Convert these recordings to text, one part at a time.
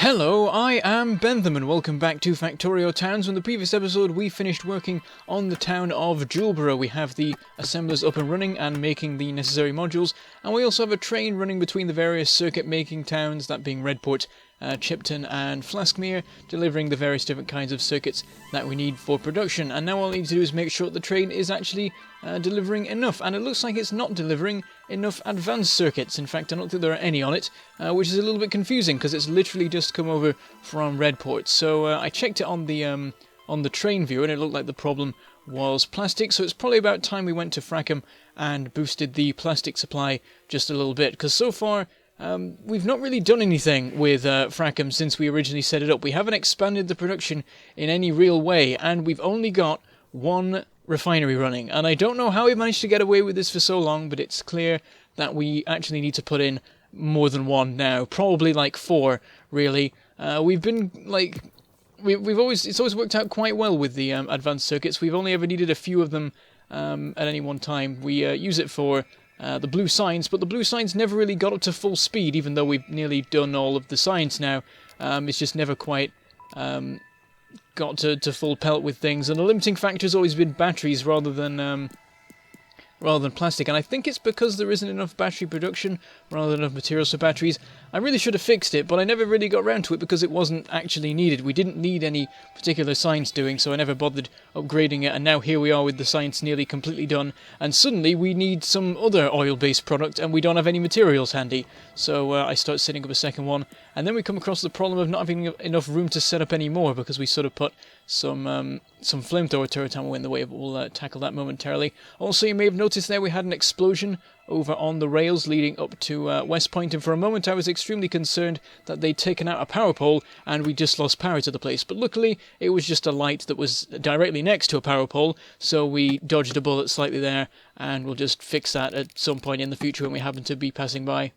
Hello, I am Bentham and welcome back to Factorio Towns. In the previous episode we finished working on the town of Juleborough. We have the assemblers up and running and making the necessary modules, and we also have a train running between the various circuit making towns, that being Redport, Chipton and Flaskmere, delivering the various different kinds of circuits that we need for production. And now all I need to do is make sure the train is actually delivering enough, and it looks like it's not delivering enough advanced circuits. In fact, I don't think there are any on it, which is a little bit confusing because it's literally just come over from Redport. So I checked it on the train view and it looked like the problem was plastic, so it's probably about time we went to Frackham and boosted the plastic supply just a little bit, because so far we've not really done anything with Frackham since we originally set it up. We haven't expanded the production in any real way, and we've only got one refinery running. And I don't know how we managed to get away with this for so long, but it's clear that we actually need to put in more than one now. Probably like 4, really. We've been like... It's always worked out quite well with the advanced circuits. We've only ever needed a few of them at any one time. We use it for the blue signs, but the blue signs never really got up to full speed, even though we've nearly done all of the signs now. It's just never quite got to full pelt with things, and the limiting factor has always been batteries rather than plastic, and I think it's because there isn't enough battery production rather than enough materials for batteries. I really should have fixed it, but I never really got around to it because it wasn't actually needed. We didn't need any particular science doing, so I never bothered upgrading it, and now here we are with the science nearly completely done, and suddenly we need some other oil-based product and we don't have any materials handy. So I start setting up a second one, and then we come across the problem of not having enough room to set up any more because we sort of put some flamethrower turret ammo in the way, but we'll tackle that momentarily. Also, you may have noticed there we had an explosion over on the rails leading up to West Point, and for a moment I was extremely concerned that they'd taken out a power pole and we just lost power to the place, but luckily it was just a light that was directly next to a power pole, so we dodged a bullet slightly there, and we'll just fix that at some point in the future when we happen to be passing by.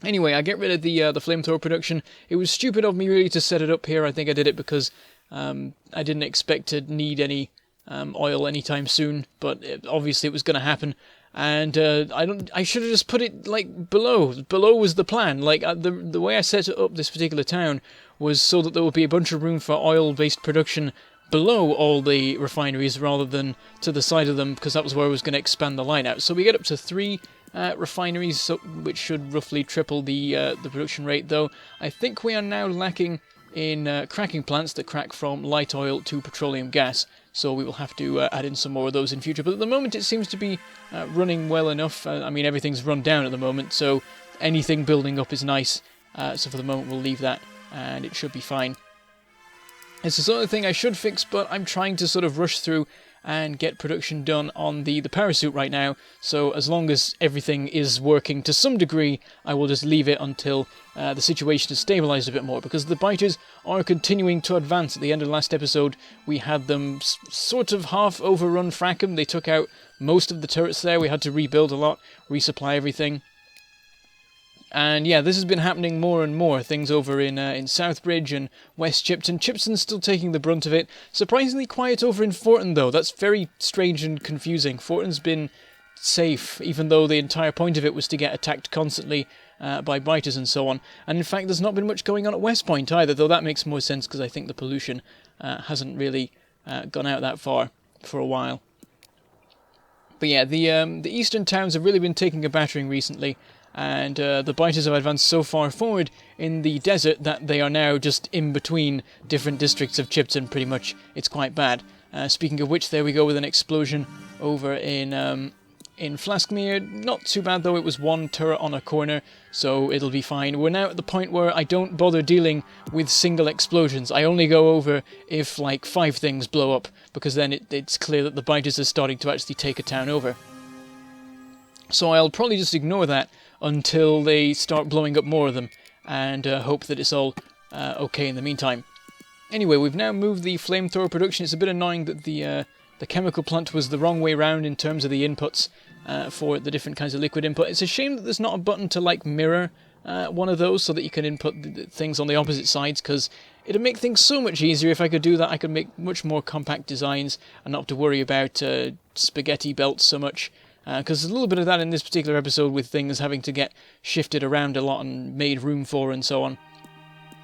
Anyway, I get rid of the flamethrower production. It was stupid of me really to set it up here. I think I did it because I didn't expect to need any oil anytime soon, but obviously it was going to happen. And I should have just put it like below. Below was the plan. Like the way I set up this particular town was so that there would be a bunch of room for oil-based production below all the refineries rather than to the side of them, because that was where I was going to expand the line out. So we get up to 3 refineries, which should roughly triple the production rate. Though I think we are now lacking in cracking plants that crack from light oil to petroleum gas, so we will have to add in some more of those in future. But at the moment it seems to be running well enough. I mean, everything's run down at the moment, so anything building up is nice. So for the moment we'll leave that, and it should be fine. It's the sort of thing I should fix, but I'm trying to sort of rush through and get production done on the parachute right now, so as long as everything is working to some degree, I will just leave it until the situation is stabilised a bit more, because the biters are continuing to advance. At the end of the last episode, we had them sort of half overrun Frackham. They took out most of the turrets there. We had to rebuild a lot, resupply everything. And yeah, this has been happening more and more. Things over in Southbridge and West Chipton. Chipton's still taking the brunt of it. Surprisingly quiet over in Fortin, though. That's very strange and confusing. Fortin's been safe, even though the entire point of it was to get attacked constantly by biters and so on. And in fact, there's not been much going on at West Point either, though that makes more sense because I think the pollution hasn't really gone out that far for a while. But yeah, the eastern towns have really been taking a battering recently. And the biters have advanced so far forward in the desert that they are now just in between different districts of Chipton, pretty much. It's quite bad. Speaking of which, there we go with an explosion over in Flaskmere. Not too bad, though. It was one turret on a corner, so it'll be fine. We're now at the point where I don't bother dealing with single explosions. I only go over if, like, 5 things blow up, because then it's clear that the biters are starting to actually take a town over. So I'll probably just ignore that until they start blowing up more of them, and hope that it's all okay in the meantime. Anyway, we've now moved the flamethrower production. It's a bit annoying that the chemical plant was the wrong way round in terms of the inputs for the different kinds of liquid input. It's a shame that there's not a button to like mirror one of those so that you can input the things on the opposite sides, because it'd make things so much easier if I could do that. I could make much more compact designs and not have to worry about spaghetti belts so much. Because there's a little bit of that in this particular episode with things having to get shifted around a lot and made room for and so on.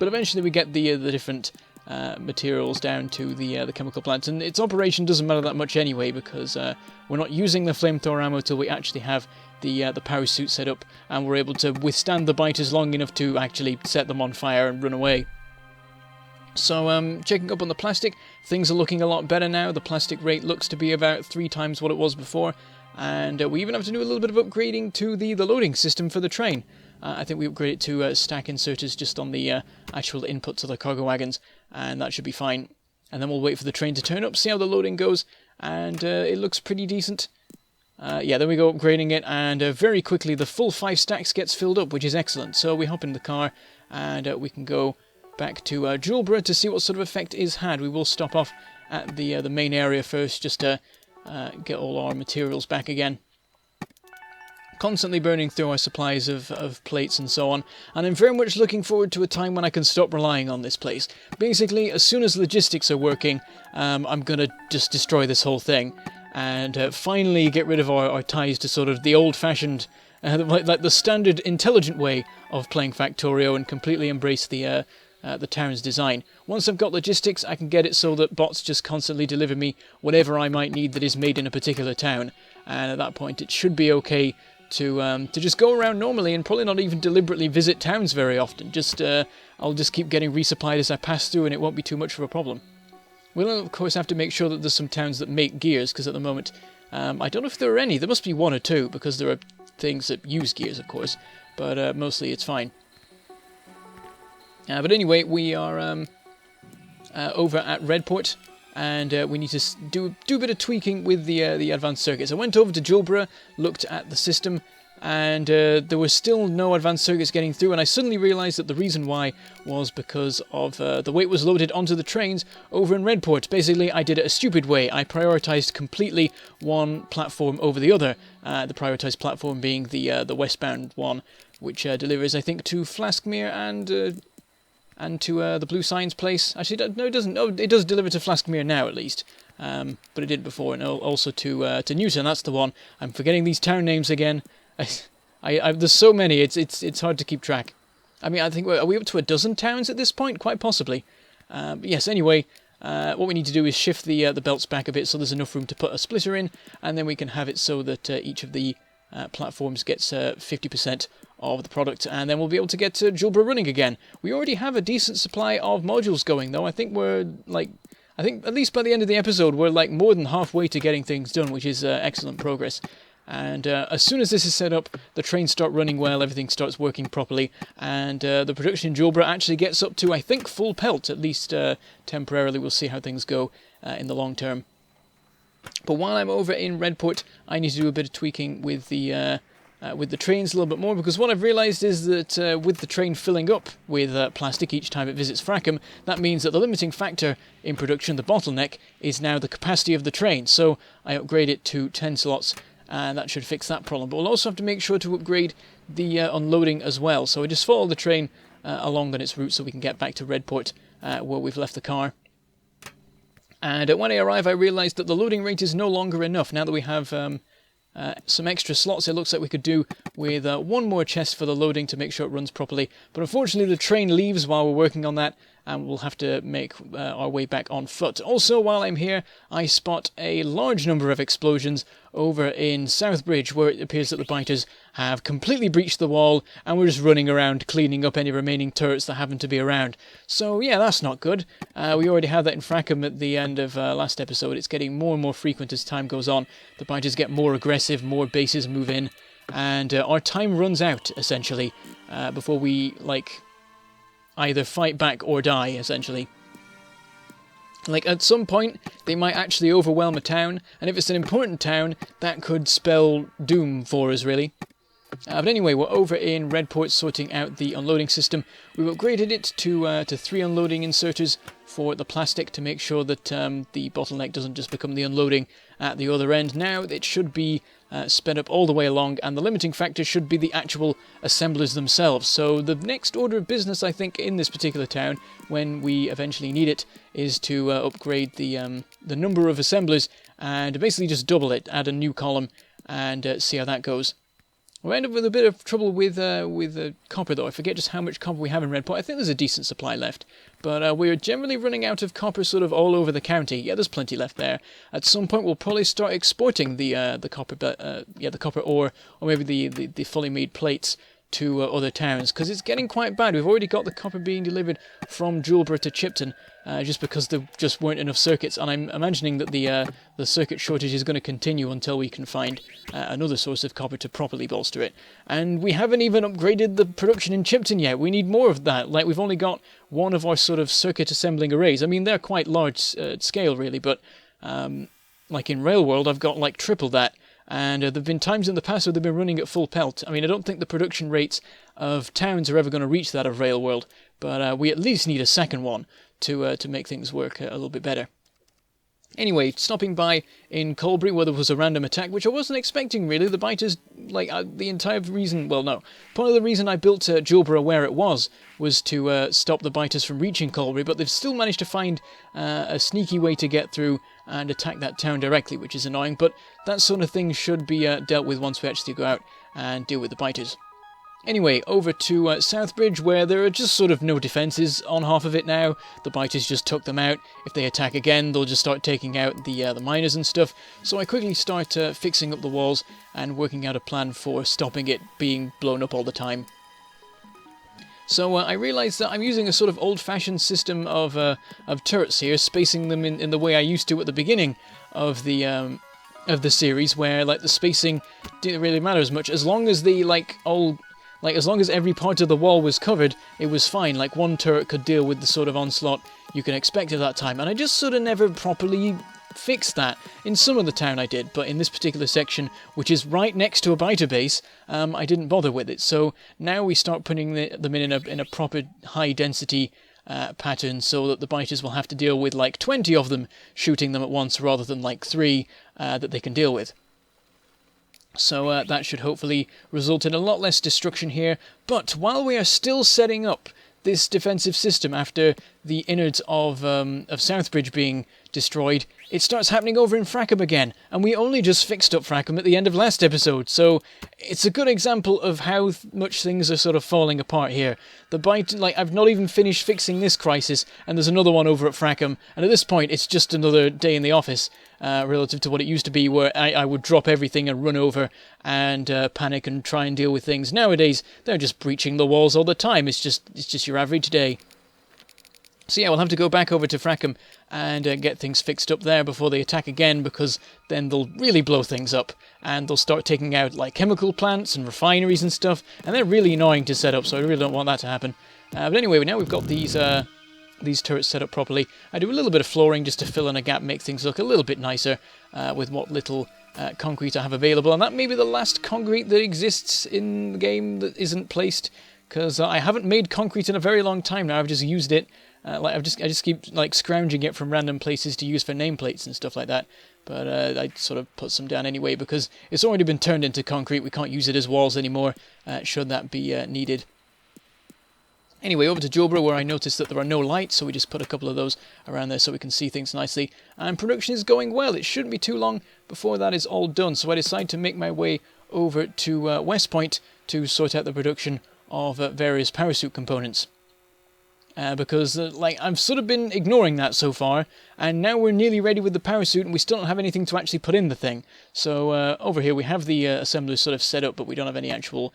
But eventually we get the different materials down to the chemical plants, and its operation doesn't matter that much anyway, because we're not using the flamethrower ammo till we actually have the power suit set up, and we're able to withstand the biters long enough to actually set them on fire and run away. So checking up on the plastic, things are looking a lot better now. The plastic rate looks to be about 3 times what it was before, and we even have to do a little bit of upgrading to the loading system for the train. I think we upgrade it to stack inserters just on the actual inputs of the cargo wagons, and that should be fine. And then we'll wait for the train to turn up, see how the loading goes, and it looks pretty decent. Yeah, then we go upgrading it, and very quickly the full 5 stacks gets filled up, which is excellent. So we hop in the car, and we can go back to Juleborough to see what sort of effect is had. We will stop off at the main area first, just to get all our materials back again. Constantly burning through our supplies of plates and so on, and I'm very much looking forward to a time when I can stop relying on this place. Basically, as soon as logistics are working, I'm gonna just destroy this whole thing, and finally get rid of our ties to sort of the old-fashioned, like the standard intelligent way of playing Factorio, and completely embrace the town's design. Once I've got logistics, I can get it so that bots just constantly deliver me whatever I might need that is made in a particular town, and at that point it should be okay to just go around normally and probably not even deliberately visit towns very often. Just I'll just keep getting resupplied as I pass through, and it won't be too much of a problem. We'll of course have to make sure that there's some towns that make gears, because at the moment I don't know if there are any. There must be 1 or 2, because there are things that use gears, of course, but mostly it's fine. But anyway, we are over at Redport, and we need to do a bit of tweaking with the advanced circuits. I went over to Juleborough, looked at the system, and there were still no advanced circuits getting through, and I suddenly realised that the reason why was because of the way it was loaded onto the trains over in Redport. Basically, I did it a stupid way. I prioritised completely one platform over the other, the prioritised platform being the westbound one, which delivers, I think, to Flaskmere and to the Blue Science place. Actually, no, it doesn't. No, it does deliver to Flaskmere now, at least. But it did before, and also to Newton. That's the one. I'm forgetting these town names again. There's so many. It's hard to keep track. I mean, I think are we up to 12 towns at this point? Quite possibly. But yes. Anyway, what we need to do is shift the belts back a bit so there's enough room to put a splitter in, and then we can have it so that each of the platforms gets 50% of the product, and then we'll be able to get Juleborough running again. We already have a decent supply of modules going, though. I think at least by the end of the episode, we're like more than halfway to getting things done, which is excellent progress. And as soon as this is set up, the trains start running well, everything starts working properly, and the production in Juleborough actually gets up to, I think, full pelt, at least temporarily. We'll see how things go in the long term. But while I'm over in Redport, I need to do a bit of tweaking with the trains a little bit more, because what I've realised is that with the train filling up with plastic each time it visits Frackham, that means that the limiting factor in production, the bottleneck, is now the capacity of the train. So I upgrade it to 10 slots, and that should fix that problem. But we'll also have to make sure to upgrade the unloading as well. So I just follow the train along on its route so we can get back to Redport where we've left the car. And when I arrive, I realised that the loading rate is no longer enough. Now that we have some extra slots, it looks like we could do with 1 more chest for the loading to make sure it runs properly. But unfortunately, the train leaves while we're working on that, and we'll have to make our way back on foot. Also, while I'm here, I spot a large number of explosions over in Southbridge, where it appears that the biters have completely breached the wall, and we're just running around cleaning up any remaining turrets that happen to be around. So yeah, that's not good. We already had that in Frackham at the end of last episode. It's getting more and more frequent as time goes on. The biters get more aggressive, more bases move in, and our time runs out, essentially, before we, either fight back or die, essentially. At some point, they might actually overwhelm a town, and if it's an important town, that could spell doom for us, really. But anyway, we're over in Redport sorting out the unloading system. We've upgraded it to 3 unloading inserters for the plastic to make sure that the bottleneck doesn't just become the unloading at the other end. Now it should be sped up all the way along, and the limiting factor should be the actual assemblers themselves. So the next order of business, I think, in this particular town, when we eventually need it, is to upgrade the number of assemblers and basically just double it, add a new column, and see how that goes. We end up with a bit of trouble with copper, though. I forget just how much copper we have in Redport. I think there's a decent supply left. But we're generally running out of copper sort of all over the county. Yeah, there's plenty left there. At some point, we'll probably start exporting the copper, the copper ore, or maybe the fully made plates to other towns, because it's getting quite bad. We've already got the copper being delivered from Juleborough to Chipton, just because there just weren't enough circuits, and I'm imagining that the circuit shortage is going to continue until we can find another source of copper to properly bolster it. And we haven't even upgraded the production in Chipton yet. We need more of that. Like, we've only got one of our sort of circuit assembling arrays. I mean, they're quite large scale, really, but like in Rail World, I've got like triple that. And there have been times in the past where they've been running at full pelt. I mean, I don't think the production rates of towns are ever going to reach that of Rail World, but we at least need a second one to make things work a little bit better. Anyway, stopping by in Colbury where there was a random attack, which I wasn't expecting really. The biters, like, the entire reason, well, no. Part of the reason I built Juleborough where it was to stop the biters from reaching Colbury, but they've still managed to find a sneaky way to get through and attack that town directly, which is annoying, but that sort of thing should be dealt with once we actually go out and deal with the biters. Anyway, over to Southbridge, where there are just sort of no defences on half of it now. The biters just took them out. If they attack again, they'll just start taking out the miners and stuff. So I quickly start fixing up the walls and working out a plan for stopping it being blown up all the time. So I realised that I'm using a sort of old-fashioned system of turrets here, spacing them in the way I used to at the beginning of the series, where like the spacing didn't really matter as much, as long as the as long as every part of the wall was covered, it was fine. Like, one turret could deal with the sort of onslaught you can expect at that time. And I just sort of never properly fixed that. In some of the town I did, but in this particular section, which is right next to a biter base, I didn't bother with it. So now we start putting them in a proper high-density pattern, so that the biters will have to deal with like 20 of them shooting them at once, rather than like 3 that they can deal with. So that should hopefully result in a lot less destruction here. But while we are still setting up this defensive system after the innards of Southbridge being destroyed, it starts happening over in Frackham again, and we only just fixed up Frackham at the end of last episode, so it's a good example of how much things are sort of falling apart here. I've not even finished fixing this crisis, and there's another one over at Frackham, and at this point it's just another day in the office, relative to what it used to be, where I would drop everything and run over and panic and try and deal with things. Nowadays, they're just breaching the walls all the time. It's just your average day. So yeah, we'll have to go back over to Frackham and get things fixed up there before they attack again, because then they'll really blow things up and they'll start taking out like chemical plants and refineries and stuff, and they're really annoying to set up, so I really don't want that to happen. But anyway, now we've got these turrets set up properly. I do a little bit of flooring just to fill in a gap, make things look a little bit nicer with what little concrete I have available, and that may be the last concrete that exists in the game that isn't placed, because I haven't made concrete in a very long time now. I've just used it. I just keep like scrounging it from random places to use for nameplates and stuff like that. But I sort of put some down anyway because it's already been turned into concrete. We can't use it as walls anymore, should that be needed. Anyway, over to Juleborough, where I noticed that there are no lights, so we just put a couple of those around there so we can see things nicely. And production is going well. It shouldn't be too long before that is all done. So I decide to make my way over to West Point to sort out the production of various parachute components. Because I've sort of been ignoring that so far, and now we're nearly ready with the parachute and we still don't have anything to actually put in the thing. So over here we have the assemblers sort of set up, but we don't have any actual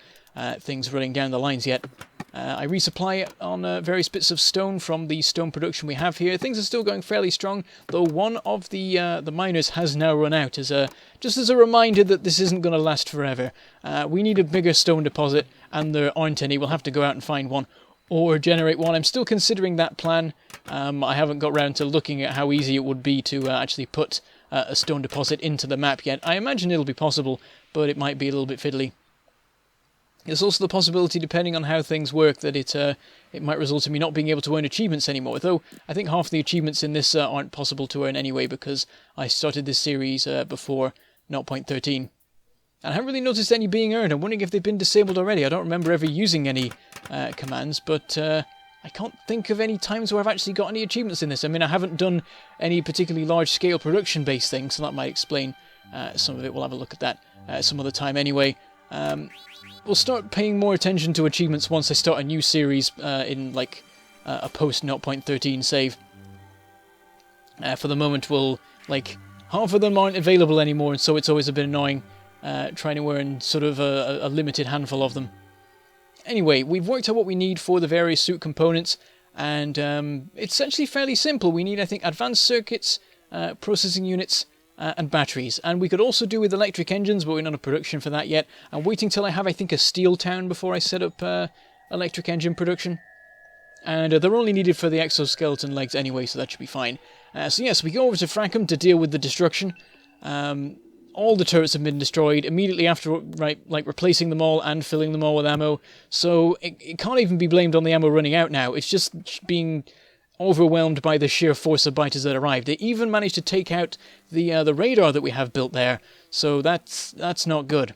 things running down the lines yet. I resupply on various bits of stone from the stone production we have here. Things are still going fairly strong, though one of the miners has now run out, just as a reminder that this isn't going to last forever. We need a bigger stone deposit, and there aren't any. We'll have to go out and find one, or generate one. I'm still considering that plan. I haven't got round to looking at how easy it would be to actually put a stone deposit into the map yet. I imagine it'll be possible, but it might be a little bit fiddly. There's also the possibility, depending on how things work, that it might result in me not being able to earn achievements anymore, though I think half the achievements in this aren't possible to earn anyway, because I started this series before 0.13. And I haven't really noticed any being earned. I'm wondering if they've been disabled already. I don't remember ever using any commands, but I can't think of any times where I've actually got any achievements in this. I mean, I haven't done any particularly large-scale production-based things, so that might explain some of it. We'll have a look at that some other time anyway. we'll start paying more attention to achievements once I start a new series in like a post 0.13 save. For the moment, half of them aren't available anymore, and so it's always a bit annoying trying to earn sort of a limited handful of them. Anyway, we've worked out what we need for the various suit components, and it's essentially fairly simple. We need, I think, advanced circuits, processing units, and batteries. And we could also do with electric engines, but we're not in production for that yet. I'm waiting till I have, I think, a steel town before I set up electric engine production. And they're only needed for the exoskeleton legs anyway, so that should be fine. So yes, we go over to Frackham to deal with the destruction. All the turrets have been destroyed immediately after, replacing them all and filling them all with ammo. So it can't even be blamed on the ammo running out now. It's just being overwhelmed by the sheer force of biters that arrived. They even managed to take out the radar that we have built there. So that's not good.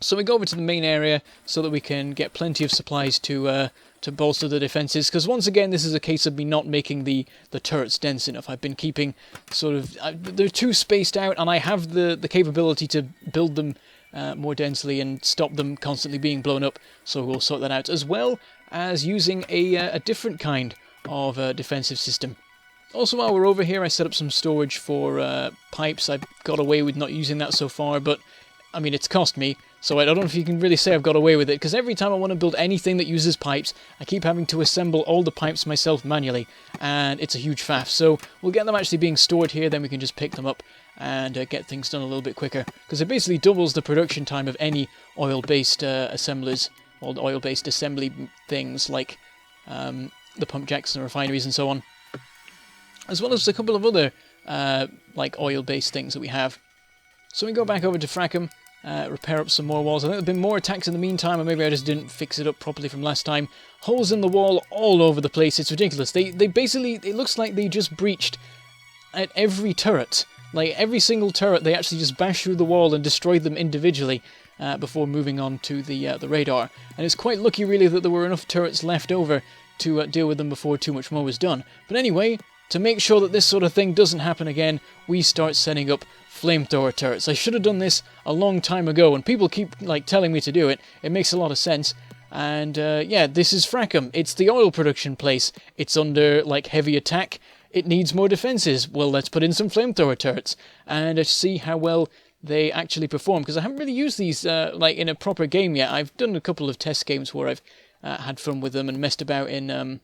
So we go over to the main area so that we can get plenty of supplies to bolster the defences, because once again this is a case of me not making the turrets dense enough. I've been keeping they're too spaced out, and I have the capability to build them more densely and stop them constantly being blown up, so we'll sort that out, as well as using a different kind of defensive system. Also, while we're over here, I set up some storage for pipes. I've got away with not using that so far, but I mean, it's cost me, so I don't know if you can really say I've got away with it, because every time I want to build anything that uses pipes, I keep having to assemble all the pipes myself manually, and it's a huge faff. So we'll get them actually being stored here, then we can just pick them up and get things done a little bit quicker, because it basically doubles the production time of any oil-based assemblers, or oil-based assembly things like the pump jacks and refineries and so on, as well as a couple of other oil-based things that we have. So we go back over to Frackham, repair up some more walls. I think there have been more attacks in the meantime, or maybe I just didn't fix it up properly from last time. Holes in the wall all over the place. It's ridiculous. They basically, it looks like they just breached at every turret. Like, every single turret, they actually just bashed through the wall and destroyed them individually before moving on to the radar. And it's quite lucky, really, that there were enough turrets left over to deal with them before too much more was done. But anyway, to make sure that this sort of thing doesn't happen again, we start setting up flamethrower turrets. I should have done this a long time ago, and people keep telling me to do it. It makes a lot of sense. And yeah, this is Frackham. It's the oil production place. It's under heavy attack. It needs more defenses. Well, let's put in some flamethrower turrets and see how well they actually perform, because I haven't really used these in a proper game yet. I've done a couple of test games where I've had fun with them and messed about in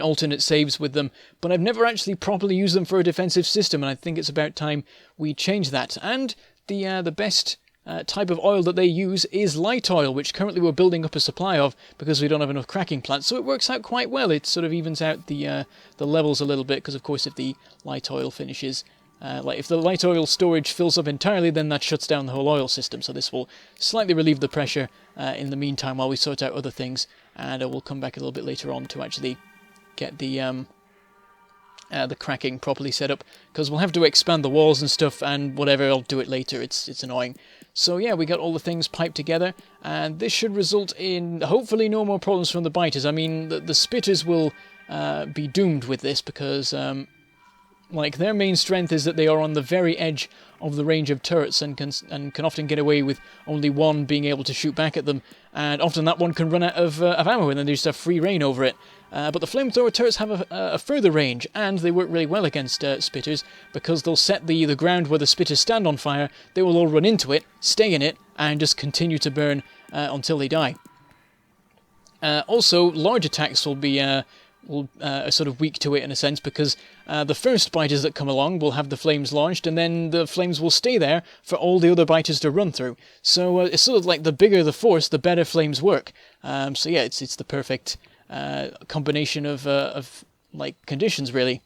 alternate saves with them, but I've never actually properly used them for a defensive system, and I think it's about time we change that. And the best type of oil that they use is light oil, which currently we're building up a supply of because we don't have enough cracking plants, so it works out quite well. It sort of evens out the levels a little bit, because of course if the light oil finishes, if the light oil storage fills up entirely, then that shuts down the whole oil system, so this will slightly relieve the pressure in the meantime while we sort out other things, and we'll come back a little bit later on to actually get the cracking properly set up, because we'll have to expand the walls and stuff, and whatever, I'll do it later. It's annoying. So yeah, we got all the things piped together, and this should result in hopefully no more problems from the biters. I mean, the spitters will be doomed with this, because their main strength is that they are on the very edge of the range of turrets and can often get away with only one being able to shoot back at them, and often that one can run out of ammo, and then they just have free reign over it. But the flamethrower turrets have a further range, and they work really well against spitters, because they'll set the ground where the spitters stand on fire. They will all run into it, stay in it, and just continue to burn until they die. Also, large attacks will be sort of weak to it in a sense, because the first biters that come along will have the flames launched, and then the flames will stay there for all the other biters to run through. So it's sort of like the bigger the force, the better flames work. So yeah, it's the perfect combination of conditions, really.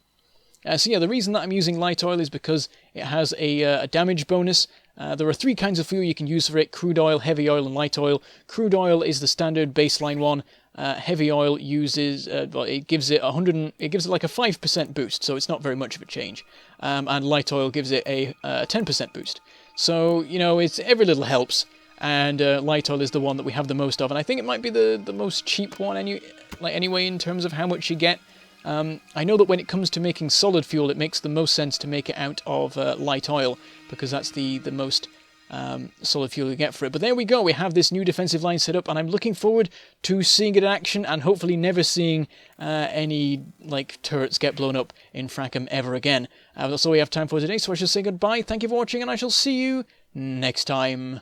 So yeah, the reason that I'm using light oil is because it has a damage bonus. There are three kinds of fuel you can use for it: crude oil, heavy oil, and light oil. Crude oil is the standard baseline one. Heavy oil uses, it gives it 5% boost, so it's not very much of a change. And light oil gives it a 10% boost. So, it's every little helps. And light oil is the one that we have the most of, and I think it might be the most cheap one anyway in terms of how much you get. I know that when it comes to making solid fuel, it makes the most sense to make it out of light oil, because that's the most solid fuel you get for it. But there we go, we have this new defensive line set up, and I'm looking forward to seeing it in action, and hopefully never seeing any like turrets get blown up in Frackham ever again. That's all we have time for today, so I shall say goodbye, thank you for watching, and I shall see you next time.